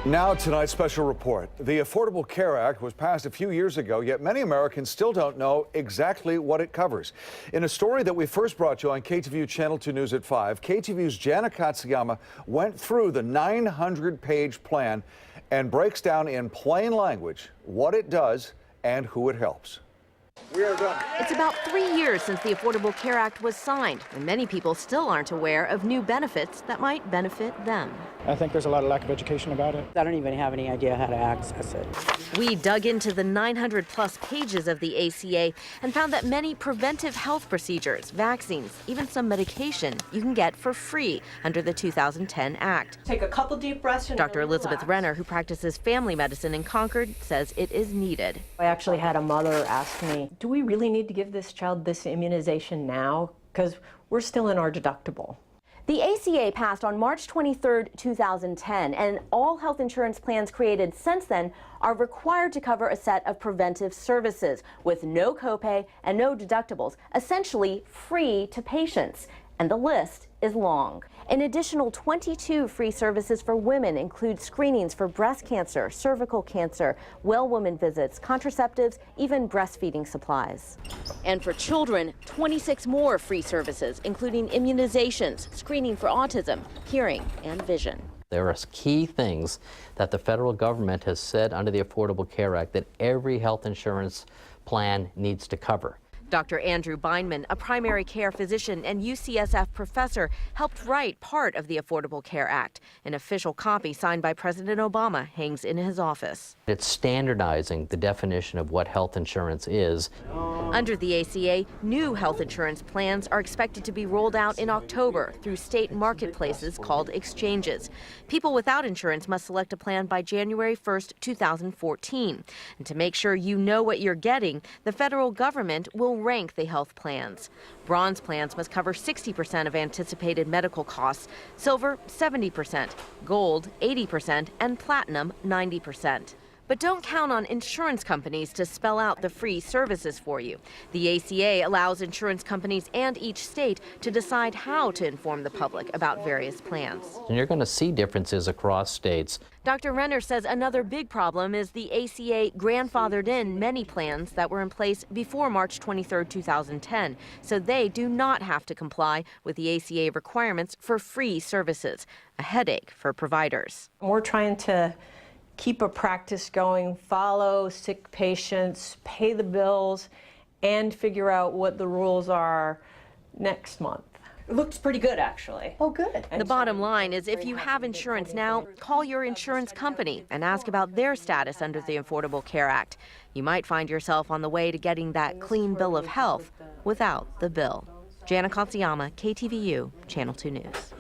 Now, tonight's special report. The Affordable Care Act was passed a few years ago, yet many Americans still don't know exactly what it covers. In a story that we first brought you on KTVU Channel 2 News at 5, KTVU's Jana Katsuyama went through the 900-page plan and breaks down in plain language what it does and who it helps. We are done. It's about 3 years since the Affordable Care Act was signed, and many people still aren't aware of new benefits that might benefit them. I think there's a lot of lack of education about it. I don't even have any idea how to access it. We dug into the 900-plus pages of the ACA and found that many preventive health procedures, vaccines, even some medication you can get for free under the 2010 Act. Take a couple deep breaths. And Dr. Elizabeth Renner, who practices family medicine in Concord, says it is needed. I actually had a mother ask me, do we really need to give this child this immunization now? Because we're still in our deductible. The ACA passed on March 23, 2010, and all health insurance plans created since then are required to cover a set of preventive services with no copay and no deductibles, essentially free to patients. And the list is long. An additional 22 free services for women include screenings for breast cancer, cervical cancer, well woman visits, contraceptives, even breastfeeding supplies. And for children, 26 more free services, including immunizations, screening for autism, hearing, and vision. There are key things that the federal government has said under the Affordable Care Act that every health insurance plan needs to cover. Dr. Andrew Beinman, a primary care physician and UCSF professor, helped write part of the Affordable Care Act. An official copy signed by President Obama hangs in his office. It's standardizing the definition of what health insurance is. Under the ACA, new health insurance plans are expected to be rolled out in October through state marketplaces called exchanges. People without insurance must select a plan by January 1st, 2014. And to make sure you know what you're getting, the federal government will rank the health plans. Bronze plans must cover 60% of anticipated medical costs, silver 70%, gold 80%, and platinum 90%. But don't count on insurance companies to spell out the free services for you. The ACA allows insurance companies and each state to decide how to inform the public about various plans. And you're going to see differences across states. Dr. Renner says another big problem is the ACA grandfathered in many plans that were in place before March 23, 2010, so they do not have to comply with the ACA requirements for free services, a headache for providers. We're trying to keep a practice going, follow sick patients, pay the bills, and figure out what the rules are next month. It looks pretty good, actually. Oh, good. The bottom line is if you have insurance now, call your insurance company and ask about their status under the Affordable Care Act. You might find yourself on the way to getting that clean bill of health without the bill. Jana Katsuyama, KTVU, Channel 2 News.